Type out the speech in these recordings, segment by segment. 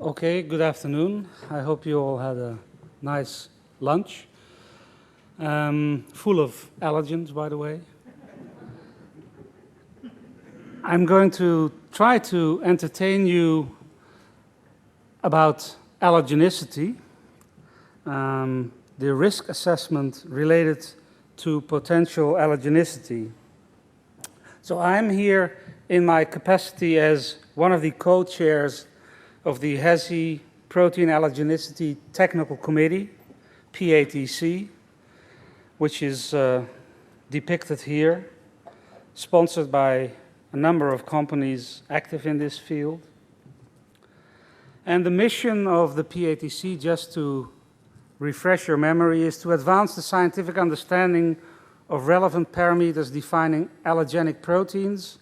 Okay, good afternoon. I hope you all had a nice lunch. Full of allergens, by the way. I'm going to try to entertain you about allergenicity, the risk assessment related to potential allergenicity. So I'm here in my capacity as one of the co-chairs of the ILSI Protein Allergenicity Technical Committee, PATC, which is depicted here, sponsored by a number of companies active in this field. And the mission of the PATC, just to refresh your memory, is to advance the scientific understanding of relevant parameters defining allergenic proteins,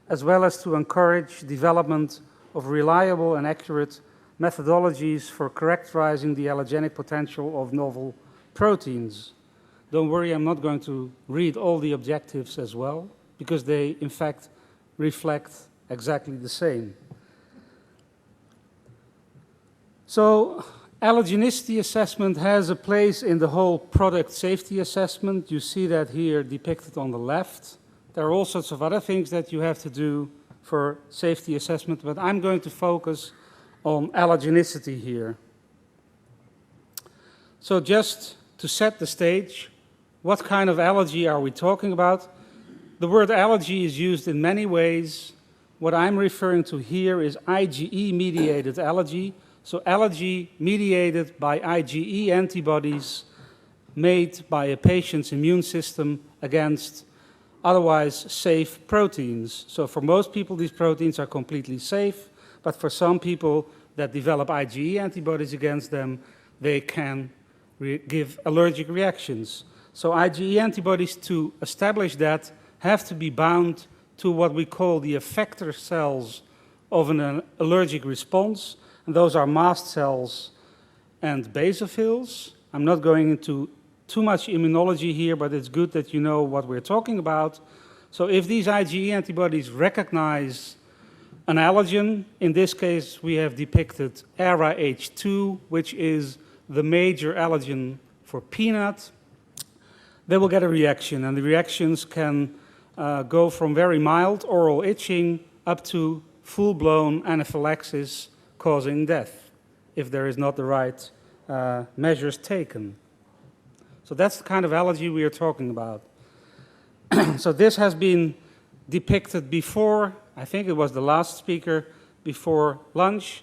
as well as to encourage development of reliable and accurate methodologies for characterizing the allergenic potential of novel proteins. Don't worry, I'm not going to read all the objectives as well, because they, in fact, reflect exactly the same. So, allergenicity assessment has a place in the whole product safety assessment. You see that here depicted on the left. There are all sorts of other things that you have to do for safety assessment, but I'm going to focus on allergenicity here. So just to set the stage, what kind of allergy are we talking about? The word allergy is used in many ways. What I'm referring to here is IgE-mediated allergy. So allergy mediated by IgE antibodies made by a patient's immune system against otherwise safe proteins. So for most people, these proteins are completely safe, but for some people that develop IgE antibodies against them, they can give allergic reactions. So IgE antibodies, to establish that, have to be bound to what we call the effector cells of an allergic response, and those are mast cells and basophils. I'm not going into too much immunology here, but it's good that you know what we're talking about. So if these IgE antibodies recognize an allergen, in this case we have depicted ARA-H2, which is the major allergen for peanut, they will get a reaction, and the reactions can go from very mild oral itching up to full-blown anaphylaxis causing death, if there is not the right measures taken. So that's the kind of allergy we are talking about. So this has been depicted before, I think it was the last speaker before lunch.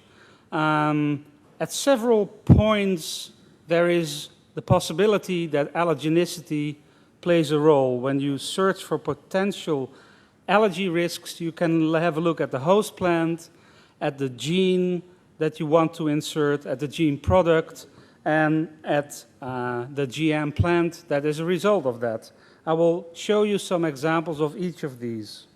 At several points there is the possibility that allergenicity plays a role. When you search for potential allergy risks, you can have a look at the host plant, at the gene that you want to insert, at the gene product, and at the GM plant that is a result of that. I will show you some examples of each of these.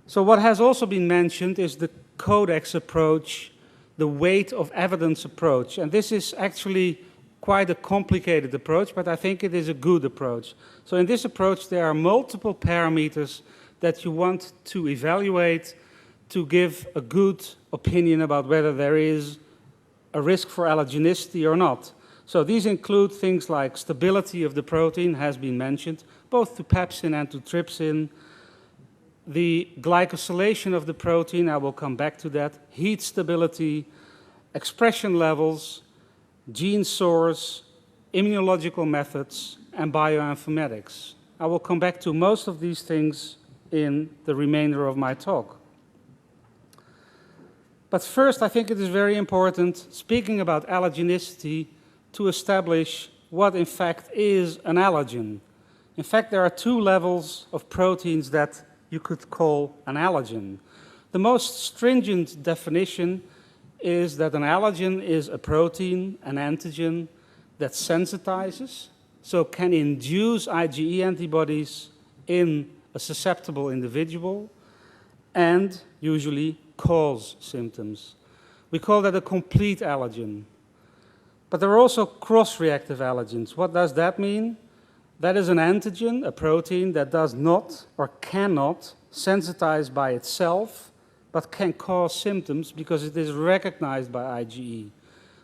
So what has also been mentioned is the Codex approach, the weight of evidence approach. And this is actually quite a complicated approach, but I think it is a good approach. So in this approach, there are multiple parameters that you want to evaluate to give a good opinion about whether there is a risk for allergenicity or not. So these include things like stability of the protein, has been mentioned, both to pepsin and to trypsin, the glycosylation of the protein, I will come back to that, heat stability, expression levels, gene source, immunological methods, and bioinformatics. I will come back to most of these things in the remainder of my talk. But first, I think it is very important, speaking about allergenicity, to establish what in fact is an allergen. In fact, there are two levels of proteins that you could call an allergen. The most stringent definition is that an allergen is a protein, an antigen, that sensitizes, so can induce IgE antibodies in a susceptible individual, and usually cause symptoms. We call that a complete allergen. But there are also cross-reactive allergens. What does that mean? That is an antigen, a protein that does not or cannot sensitize by itself but can cause symptoms because it is recognized by IgE.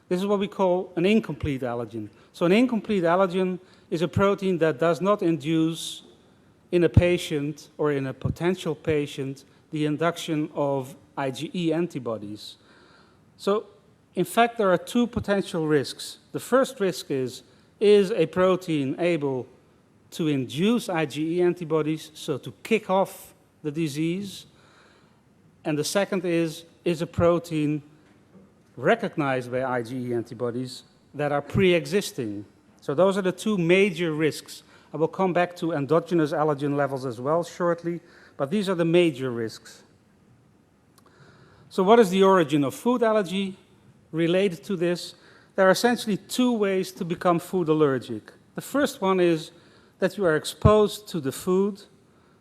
This is what we call an incomplete allergen. So an incomplete allergen is a protein that does not induce in a patient or in a potential patient the induction of IgE antibodies. So in fact, there are two potential risks. The first risk is a protein able to induce IgE antibodies, so to kick off the disease? And the second is a protein recognized by IgE antibodies that are pre-existing? So those are the two major risks. I will come back to endogenous allergen levels as well shortly, but these are the major risks. So what is the origin of food allergy? Related to this, there are essentially two ways to become food allergic. The first one is that you are exposed to the food,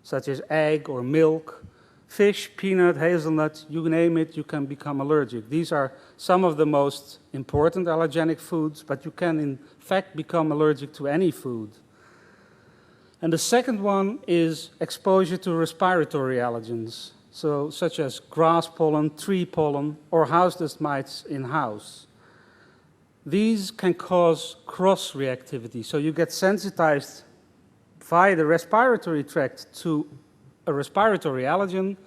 such as egg or milk, fish, peanut, hazelnut, you name it, you can become allergic. These are some of the most important allergenic foods, but you can in fact become allergic to any food. And the second one is exposure to respiratory allergens, so such as grass pollen, tree pollen, or house dust mites in house. These can cause cross-reactivity, so you get sensitized via the respiratory tract to a respiratory allergen,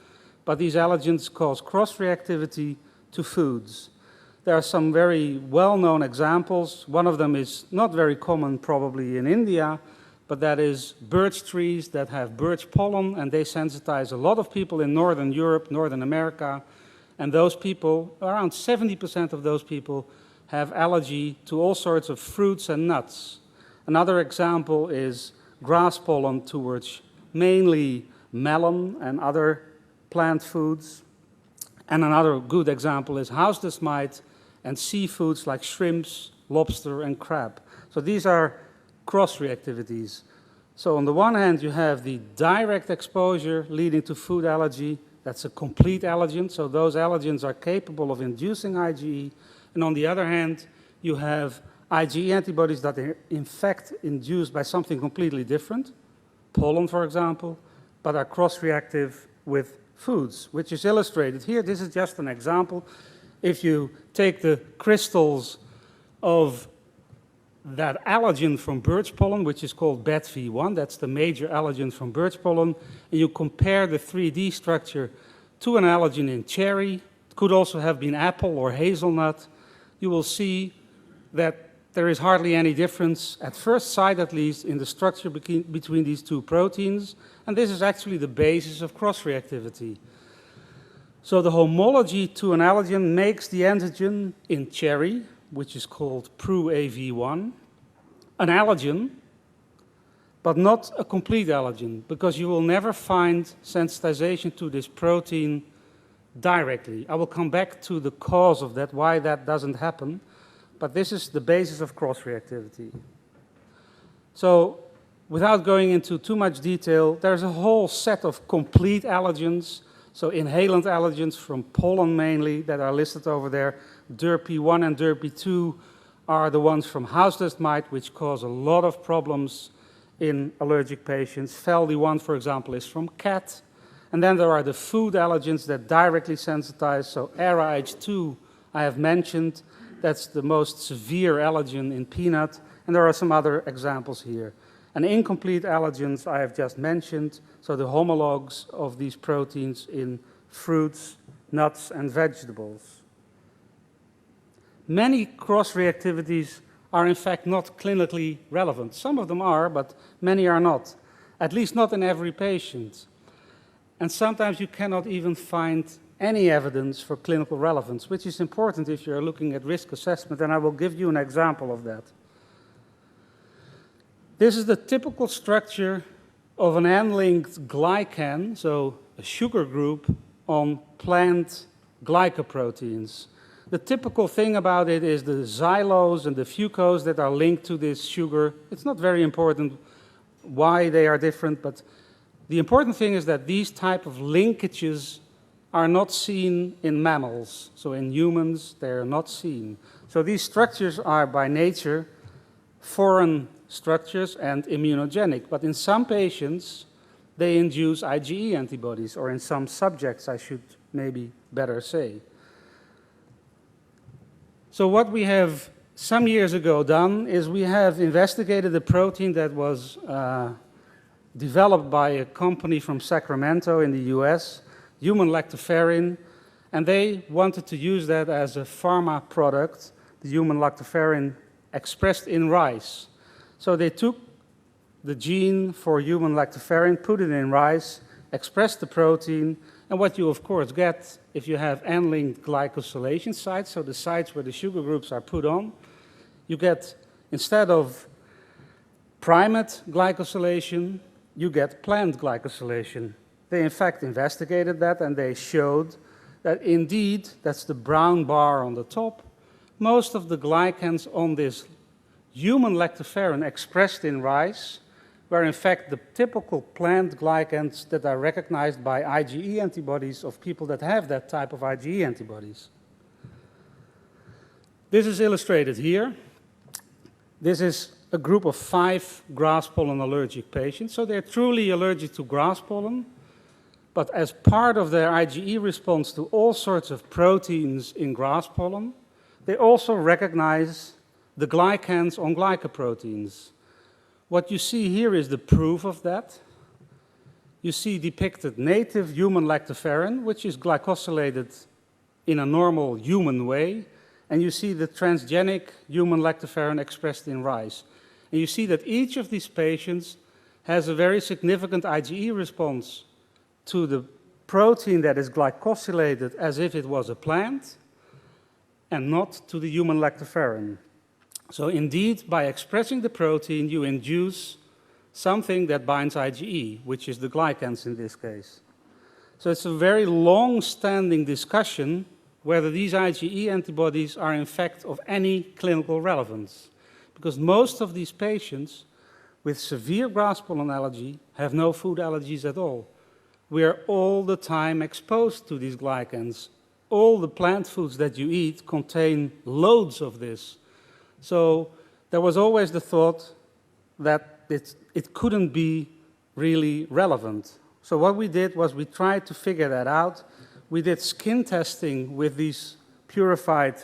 but these allergens cause cross-reactivity to foods. There are some very well-known examples. One of them is not very common probably in India, but that is birch trees that have birch pollen, and they sensitize a lot of people in Northern Europe, Northern America, and those people, around 70% of those people, have allergy to all sorts of fruits and nuts. Another example is grass pollen towards mainly melon and other plant foods. And another good example is house dust mite and seafoods like shrimps, lobster, and crab. So these are cross-reactivities. So on the one hand, you have the direct exposure leading to food allergy. That's a complete allergen, so those allergens are capable of inducing IgE. And on the other hand, you have IgE antibodies that are in fact induced by something completely different, pollen, for example, but are cross-reactive with foods, which is illustrated here. This is just an example. If you take the crystals of that allergen from birch pollen, which is called BETV1, that's the major allergen from birch pollen, and you compare the 3D structure to an allergen in cherry, it could also have been apple or hazelnut, you will see that there is hardly any difference, at first sight at least, in the structure between these two proteins, and this is actually the basis of cross-reactivity. So the homology to an allergen makes the antigen in cherry, which is called PRU-AV1, an allergen, but not a complete allergen, because you will never find sensitization to this protein directly. I will come back to the cause of that, why that doesn't happen. But this is the basis of cross-reactivity. So without going into too much detail, there's a whole set of complete allergens, so inhalant allergens from pollen mainly that are listed over there. DERP1 and DERP2 are the ones from house dust mite, which cause a lot of problems in allergic patients. FeLD1, for example, is from cat. And then there are the food allergens that directly sensitize, so ARA-H2 I have mentioned. That's the most severe allergen in peanut, and there are some other examples here. And incomplete allergens I have just mentioned, so the homologs of these proteins in fruits, nuts, and vegetables. Many cross-reactivities are in fact not clinically relevant. Some of them are, but many are not, at least not in every patient. And sometimes you cannot even find any evidence for clinical relevance, which is important if you're looking at risk assessment, and I will give you an example of that. This is the typical structure of an N-linked glycan, so a sugar group on plant glycoproteins. The typical thing about it is the xylose and the fucose that are linked to this sugar. It's not very important why they are different, but the important thing is that these type of linkages are not seen in mammals. So in humans, they are not seen. So these structures are by nature foreign structures and immunogenic. But in some patients, they induce IgE antibodies, or in some subjects, I should maybe better say. So what we have some years ago done is we have investigated a protein that was developed by a company from Sacramento in the US, human lactoferrin, and they wanted to use that as a pharma product, the human lactoferrin expressed in rice. So they took the gene for human lactoferrin, put it in rice, expressed the protein, and what you of course get if you have N-linked glycosylation sites, so the sites where the sugar groups are put on, you get, instead of primate glycosylation, you get plant glycosylation. They in fact investigated that and they showed that indeed, that's the brown bar on the top, most of the glycans on this human lactoferrin expressed in rice were in fact the typical plant glycans that are recognized by IgE antibodies of people that have that type of IgE antibodies. This is illustrated here. This is a group of 5 grass pollen allergic patients. So they're truly allergic to grass pollen, but as part of their IgE response to all sorts of proteins in grass pollen, they also recognize the glycans on glycoproteins. What you see here is the proof of that. You see depicted native human lactoferrin, which is glycosylated in a normal human way, and you see the transgenic human lactoferrin expressed in rice. And you see that each of these patients has a very significant IgE response to the protein that is glycosylated as if it was a plant, and not to the human lactoferrin. So indeed, by expressing the protein, you induce something that binds IgE, which is the glycans in this case. So it's a very long-standing discussion whether these IgE antibodies are in fact of any clinical relevance, because most of these patients with severe grass pollen allergy have no food allergies at all. We are all the time exposed to these glycans. All the plant foods that you eat contain loads of this. So there was always the thought that it couldn't be really relevant. So what we did was we tried to figure that out. We did skin testing with these purified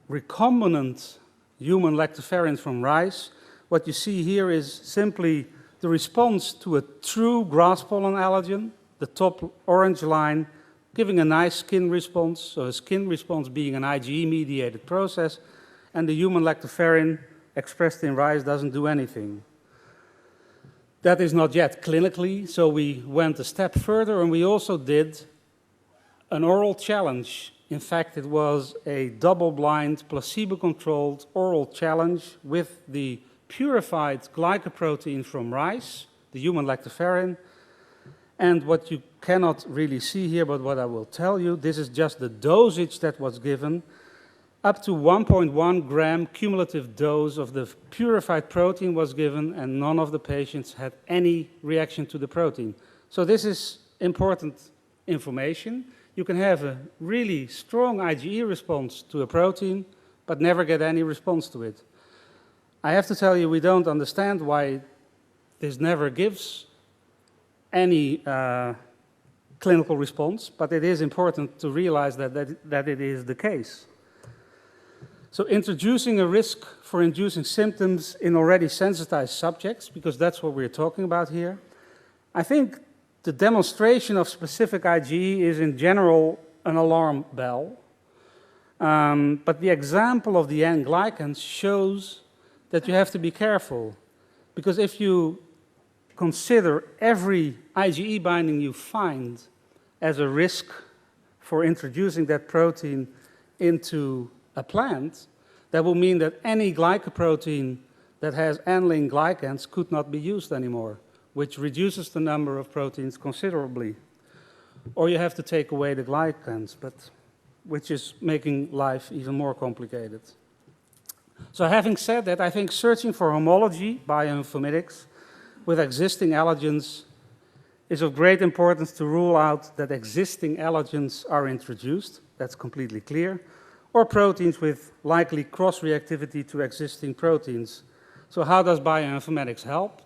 recombinant human lactoferrins from rice. What you see here is simply the response to a true grass pollen allergen, the top orange line, giving a nice skin response, so a skin response being an IgE-mediated process, and the human lactoferrin expressed in rice doesn't do anything. That is not yet clinically, so we went a step further and we also did an oral challenge. In fact, it was a double-blind, placebo-controlled oral challenge with the purified glycoprotein from rice, the human lactoferrin, and what you cannot really see here, but what I will tell you, this is just the dosage that was given. Up to 1.1 gram cumulative dose of the purified protein was given, and none of the patients had any reaction to the protein. So this is important information. You can have a really strong IgE response to a protein, but never get any response to it. I have to tell you, we don't understand why this never gives any clinical response, but it is important to realize that it is the case. So introducing a risk for inducing symptoms in already sensitized subjects, because that's what we're talking about here. I think the demonstration of specific IgE is in general an alarm bell. But the example of the N-glycans shows that you have to be careful. Because if you consider every IgE binding you find as a risk for introducing that protein into a plant, that will mean that any glycoprotein that has N-linked glycans could not be used anymore, which reduces the number of proteins considerably. Or you have to take away the glycans, which is making life even more complicated. So having said that, I think searching for homology, bioinformatics, with existing allergens is of great importance to rule out that existing allergens are introduced, that's completely clear, or proteins with likely cross-reactivity to existing proteins. So how does bioinformatics help?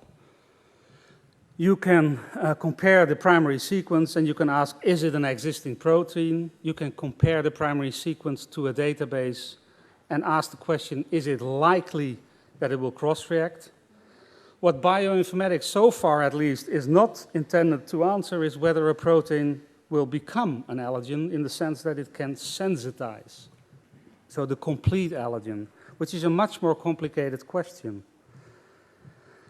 You can compare the primary sequence and you can ask, is it an existing protein? You can compare the primary sequence to a database and ask the question, is it likely that it will cross-react? What bioinformatics so far at least is not intended to answer is whether a protein will become an allergen in the sense that it can sensitize. So the complete allergen, which is a much more complicated question.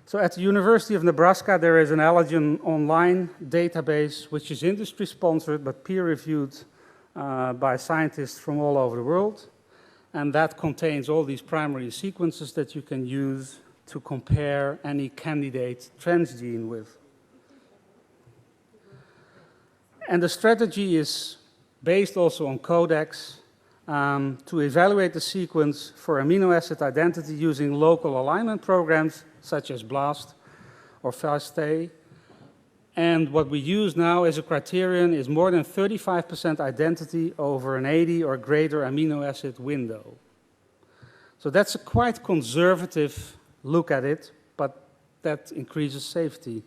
So at the University of Nebraska, there is an allergen online database, which is industry-sponsored but peer-reviewed by scientists from all over the world. And that contains all these primary sequences that you can use to compare any candidate transgene with. And the strategy is based also on Codex to evaluate the sequence for amino acid identity using local alignment programs such as BLAST or FASTA. And what we use now as a criterion is more than 35% identity over an 80 or greater amino acid window. So that's a quite conservative look at it, but that increases safety.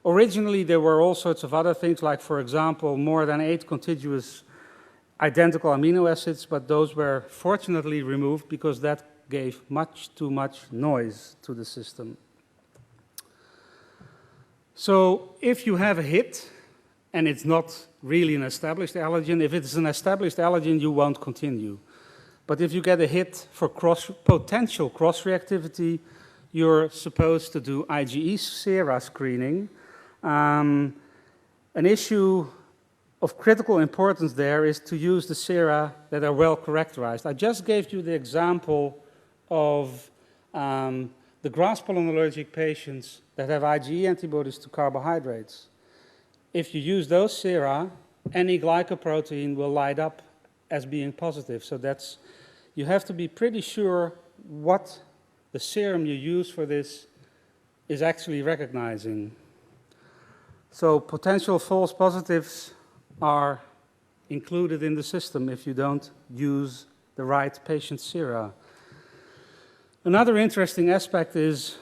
Originally, there were all sorts of other things, like, for example, more than 8 contiguous identical amino acids, but those were fortunately removed because that gave much too much noise to the system. So if you have a hit, and it's not really an established allergen, if it's an established allergen, you won't continue. But if you get a hit for potential cross-reactivity, you're supposed to do IgE sera screening. An issue of critical importance there is to use the sera that are well characterized. I just gave you the example of the grass pollen allergic patients that have IgE antibodies to carbohydrates. If you use those sera, any glycoprotein will light up as being positive. So that's, you have to be pretty sure what the serum you use for this is actually recognizing. So potential false positives are included in the system if you don't use the right patient sera. Another interesting aspect is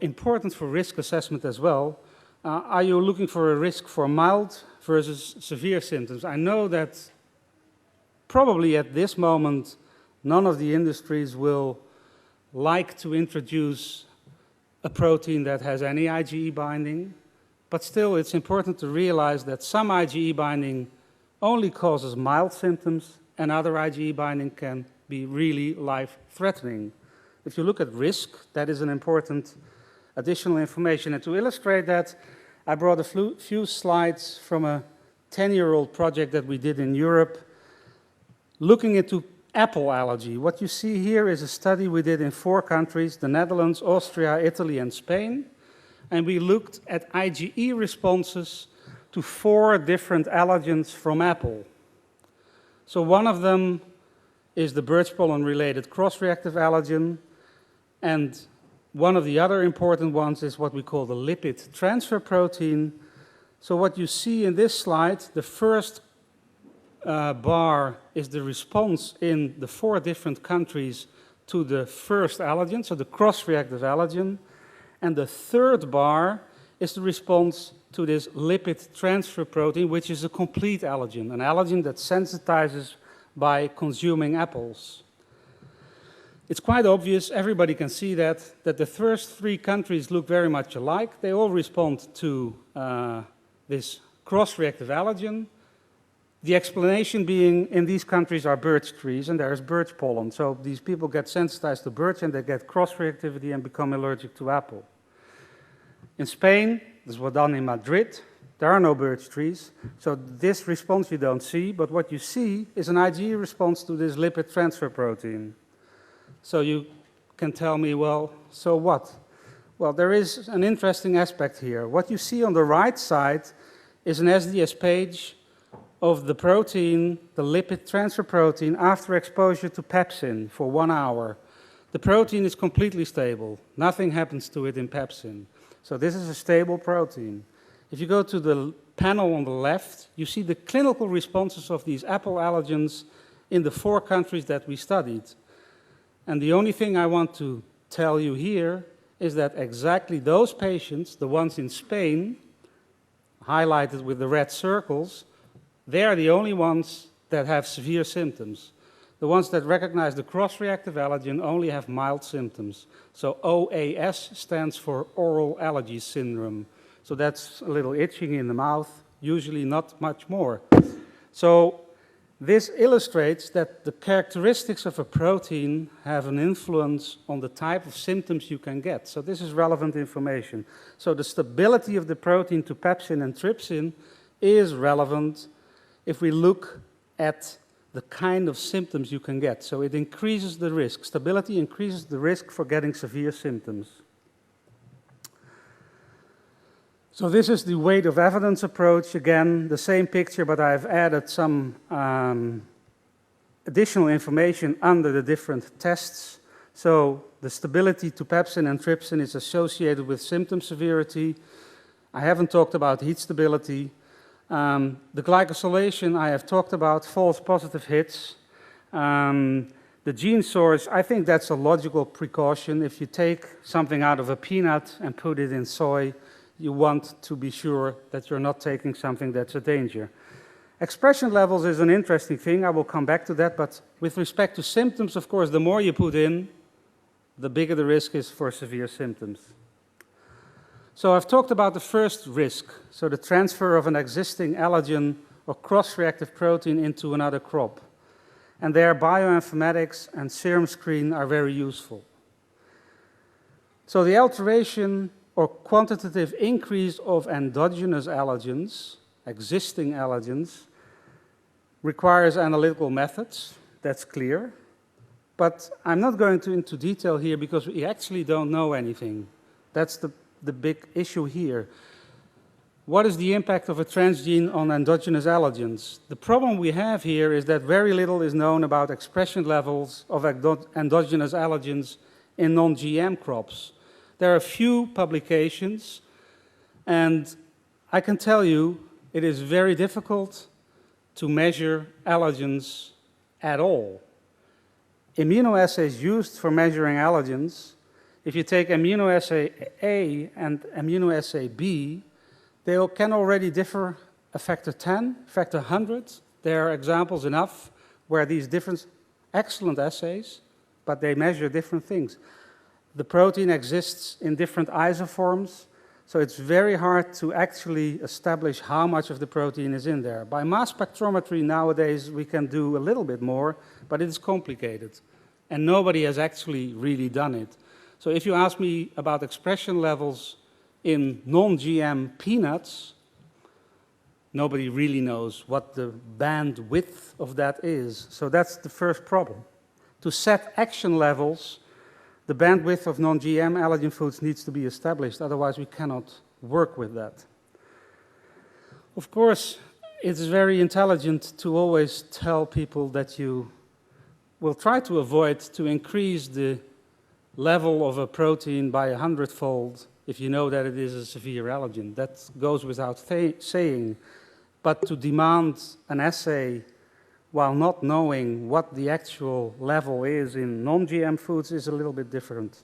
important for risk assessment as well. Are you looking for a risk for mild versus severe symptoms? I know that probably at this moment, none of the industries will like to introduce a protein that has any IgE binding, but still it's important to realize that some IgE binding only causes mild symptoms and other IgE binding can be really life-threatening. If you look at risk, that is an important additional information. And to illustrate that, I brought a few slides from a 10-year-old project that we did in Europe looking into apple allergy. What you see here is a study we did in 4 countries, the Netherlands, Austria, Italy, and Spain. And we looked at IgE responses to 4 different allergens from apple. So one of them is the birch pollen-related cross-reactive allergen. And one of the other important ones is what we call the lipid transfer protein. So what you see in this slide, the first bar is the response in the 4 different countries to the first allergen, so the cross-reactive allergen. And the third bar is the response to this lipid transfer protein, which is a complete allergen, an allergen that sensitizes by consuming apples. It's quite obvious, everybody can see that the first 3 countries look very much alike. They all respond to this cross-reactive allergen. The explanation being in these countries are birch trees and there is birch pollen. So these people get sensitized to birch and they get cross-reactivity and become allergic to apple. In Spain, this was done in Madrid, there are no birch trees. So this response you don't see, but what you see is an IgE response to this lipid transfer protein. So you can tell me, well, so what? Well, there is an interesting aspect here. What you see on the right side is an SDS page of the protein, the lipid transfer protein, after exposure to pepsin for 1 hour. The protein is completely stable. Nothing happens to it in pepsin. So this is a stable protein. If you go to the panel on the left, you see the clinical responses of these apple allergens in the 4 countries that we studied. And the only thing I want to tell you here is that exactly those patients, the ones in Spain, highlighted with the red circles, they are the only ones that have severe symptoms. The ones that recognize the cross-reactive allergen only have mild symptoms. So OAS stands for oral allergy syndrome. So that's a little itching in the mouth, usually not much more. So this illustrates that the characteristics of a protein have an influence on the type of symptoms you can get. So this is relevant information. So the stability of the protein to pepsin and trypsin is relevant if we look at the kind of symptoms you can get. So it increases the risk. Stability increases the risk for getting severe symptoms. So this is the weight of evidence approach. Again, the same picture, but I've added some additional information under the different tests. So the stability to pepsin and trypsin is associated with symptom severity. I haven't talked about heat stability. The glycosylation I have talked about, false positive hits. The gene source, I think that's a logical precaution. If you take something out of a peanut and put it in soy, you want to be sure that you're not taking something that's a danger. Expression levels is an interesting thing. I will come back to that. But with respect to symptoms, of course, the more you put in, the bigger the risk is for severe symptoms. So I've talked about the first risk, so the transfer of an existing allergen or cross-reactive protein into another crop. And there, bioinformatics and serum screen are very useful. So the alteration or quantitative increase of endogenous allergens, existing allergens, requires analytical methods, that's clear. But I'm not going into detail here because we actually don't know anything. That's the big issue here. What is the impact of a transgene on endogenous allergens? The problem we have here is that very little is known about expression levels of endogenous allergens in non-GM crops. There are a few publications, and I can tell you it is very difficult to measure allergens at all. Immunoassays used for measuring allergens, if you take immunoassay A and immunoassay B, they can already differ a factor 10, factor 100. There are examples enough where these different excellent assays, but they measure different things. The protein exists in different isoforms, so it's very hard to actually establish how much of the protein is in there. By mass spectrometry nowadays, we can do a little bit more, but it is complicated, and nobody has actually really done it. So if you ask me about expression levels in non-GM peanuts, nobody really knows what the bandwidth of that is. So that's the first problem. To set action levels, the bandwidth of non-GM allergen foods needs to be established, otherwise we cannot work with that. Of course, it's very intelligent to always tell people that you will try to avoid to increase the level of a protein by 100-fold if you know that it is a severe allergen. That goes without saying. But to demand an assay while not knowing what the actual level is in non-GM foods is a little bit different.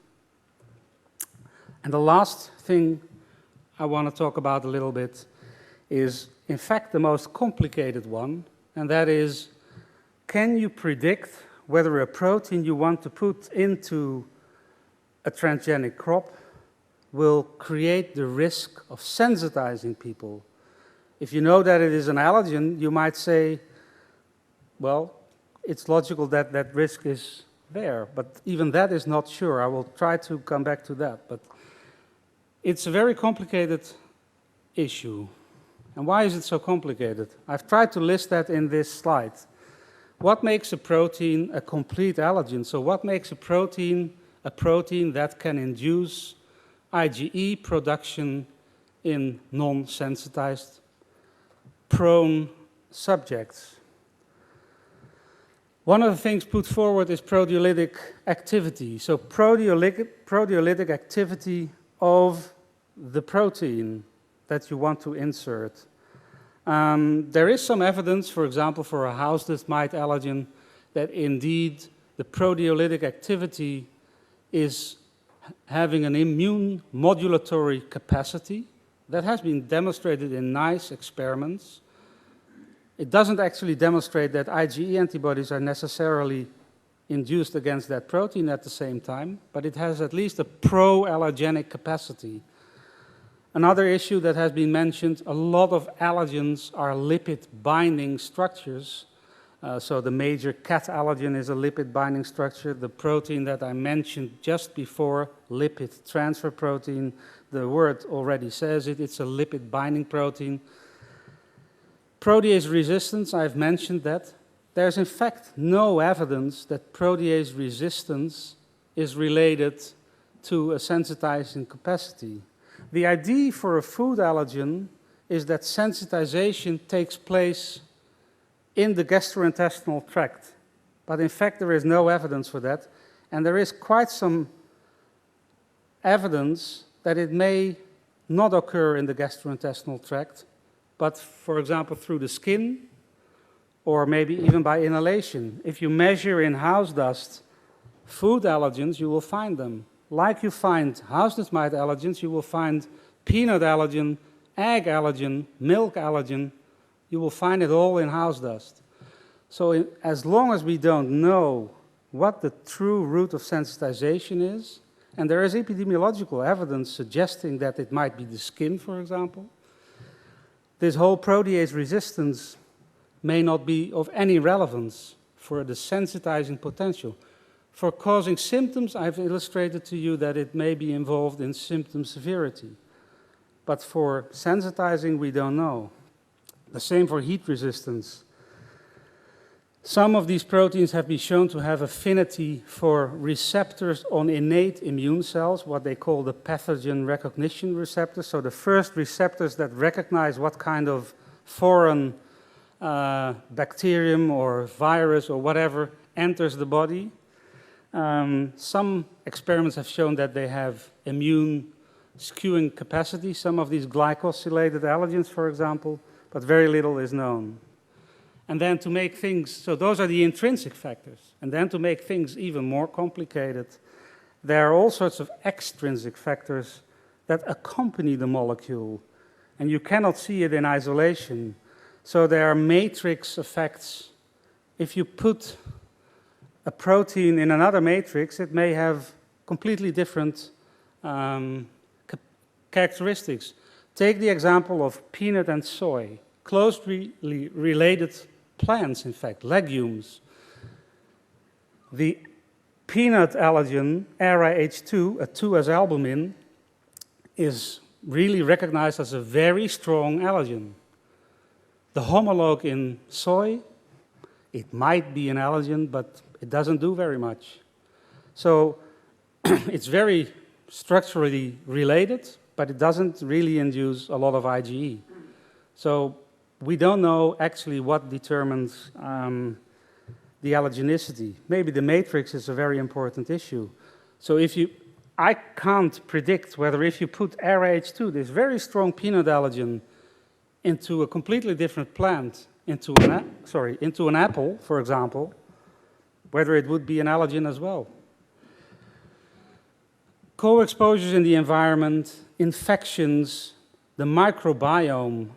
And the last thing I want to talk about a little bit is, in fact, the most complicated one, and that is, can you predict whether a protein you want to put into a transgenic crop will create the risk of sensitizing people? If you know that it is an allergen, you might say, well, it's logical that that risk is there, but even that is not sure. I will try to come back to that, but it's a very complicated issue. And why is it so complicated? I've tried to list that in this slide. What makes a protein a complete allergen? So what makes a protein that can induce IgE production in non-sensitized, prone subjects? One of the things put forward is proteolytic activity. So proteolytic activity of the protein that you want to insert. There is some evidence, for example, for a house dust mite allergen, that indeed the proteolytic activity is having an immune modulatory capacity. That has been demonstrated in nice experiments. It doesn't actually demonstrate that IgE antibodies are necessarily induced against that protein at the same time, but it has at least a pro-allergenic capacity. Another issue that has been mentioned, a lot of allergens are lipid-binding structures. So the major cat allergen is a lipid-binding structure. The protein that I mentioned just before, lipid transfer protein, the word already says it, it's a lipid-binding protein. Protease resistance, I've mentioned that. There's in fact no evidence that protease resistance is related to a sensitizing capacity. The idea for a food allergen is that sensitization takes place in the gastrointestinal tract. But in fact, there is no evidence for that. And there is quite some evidence that it may not occur in the gastrointestinal tract, but, for example, through the skin, or maybe even by inhalation. If you measure in house dust food allergens, you will find them. Like you find house dust mite allergens, you will find peanut allergen, egg allergen, milk allergen. You will find it all in house dust. So as long as we don't know what the true route of sensitization is, and there is epidemiological evidence suggesting that it might be the skin, for example, this whole protease resistance may not be of any relevance for the sensitizing potential. For causing symptoms, I've illustrated to you that it may be involved in symptom severity. But for sensitizing, we don't know. The same for heat resistance. Some of these proteins have been shown to have affinity for receptors on innate immune cells, what they call the pathogen recognition receptors. So the first receptors that recognize what kind of foreign bacterium or virus or whatever enters the body. Some experiments have shown that they have immune skewing capacity, some of these glycosylated allergens, for example, but very little is known. And then to make things, so those are the intrinsic factors. And then to make things even more complicated, there are all sorts of extrinsic factors that accompany the molecule. And you cannot see it in isolation. So there are matrix effects. If you put a protein in another matrix, it may have completely different characteristics. Take the example of peanut and soy, closely related plants, in fact, legumes. The peanut allergen, ARA-H2, a 2-as-albumin, is really recognized as a very strong allergen. The homologue in soy, it might be an allergen, but it doesn't do very much. So it's very structurally related, but it doesn't really induce a lot of IgE. So we don't know actually what determines the allergenicity. Maybe the matrix is a very important issue. So I can't predict whether if you put ARA-H2, this very strong peanut allergen, into a completely different plant, into an apple, for example, whether it would be an allergen as well. Co-exposures in the environment, infections, the microbiome,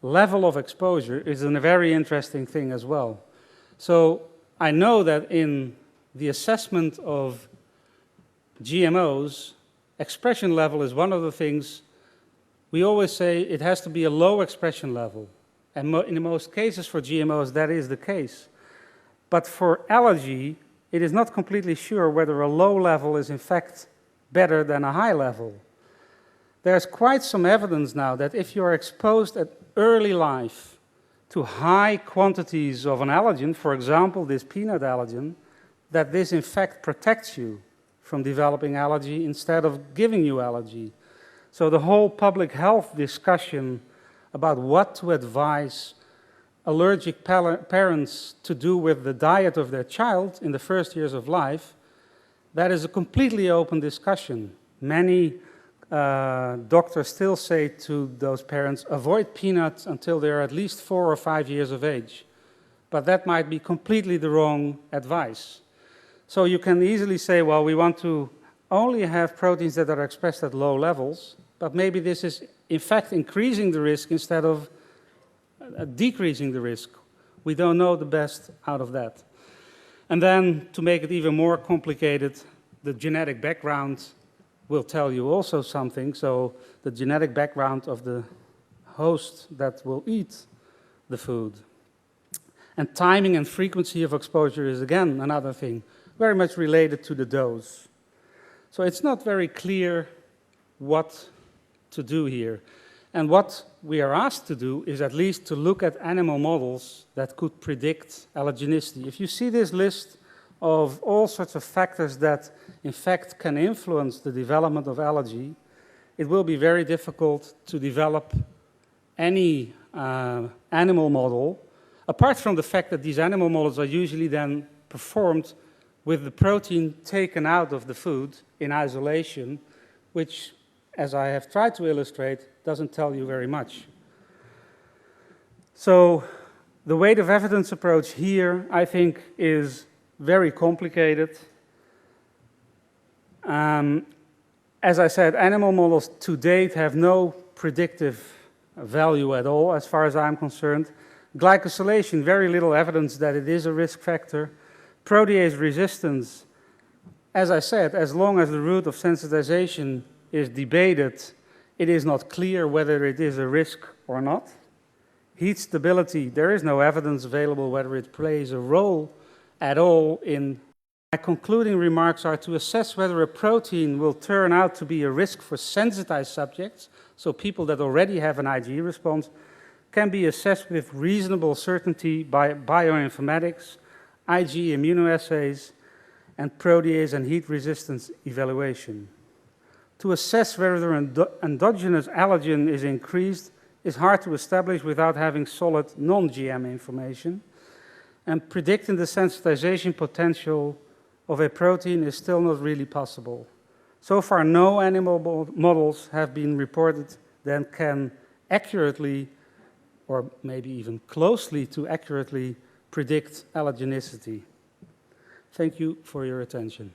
level of exposure is a very interesting thing as well. So I know that in the assessment of GMOs, expression level is one of the things we always say it has to be a low expression level. And in most cases for GMOs, that is the case. But for allergy, it is not completely sure whether a low level is in fact better than a high level. There's quite some evidence now that if you are exposed at early life to high quantities of an allergen, for example, this peanut allergen, that this in fact protects you from developing allergy instead of giving you allergy. So the whole public health discussion about what to advise allergic parents to do with the diet of their child in the first years of life, that is a completely open discussion. Many doctors still say to those parents, avoid peanuts until they're at least 4 or 5 years of age. But that might be completely the wrong advice. So you can easily say, well, we want to only have proteins that are expressed at low levels, but maybe this is in fact increasing the risk instead of decreasing the risk. We don't know the best out of that. And then, to make it even more complicated, the genetic background will tell you also something. So the genetic background of the host that will eat the food. And timing and frequency of exposure is again another thing, very much related to the dose. So it's not very clear what to do here. And what we are asked to do is at least to look at animal models that could predict allergenicity. If you see this list of all sorts of factors that in fact can influence the development of allergy, it will be very difficult to develop any animal model, apart from the fact that these animal models are usually then performed with the protein taken out of the food in isolation, which, as I have tried to illustrate, doesn't tell you very much. So the weight of evidence approach here, I think, is very complicated. As I said, animal models to date have no predictive value at all, as far as I'm concerned. Glycosylation, very little evidence that it is a risk factor. Protease resistance, as I said, as long as the route of sensitization is debated, it is not clear whether it is a risk or not. Heat stability, there is no evidence available whether it plays a role at all in. My concluding remarks are to assess whether a protein will turn out to be a risk for sensitized subjects, so people that already have an IgE response, can be assessed with reasonable certainty by bioinformatics, IgE immunoassays, and protease and heat resistance evaluation. To assess whether endogenous allergen is increased is hard to establish without having solid non-GM information, and predicting the sensitization potential of a protein is still not really possible. So far, no animal models have been reported that can accurately, or maybe even closely to accurately, predict allergenicity. Thank you for your attention.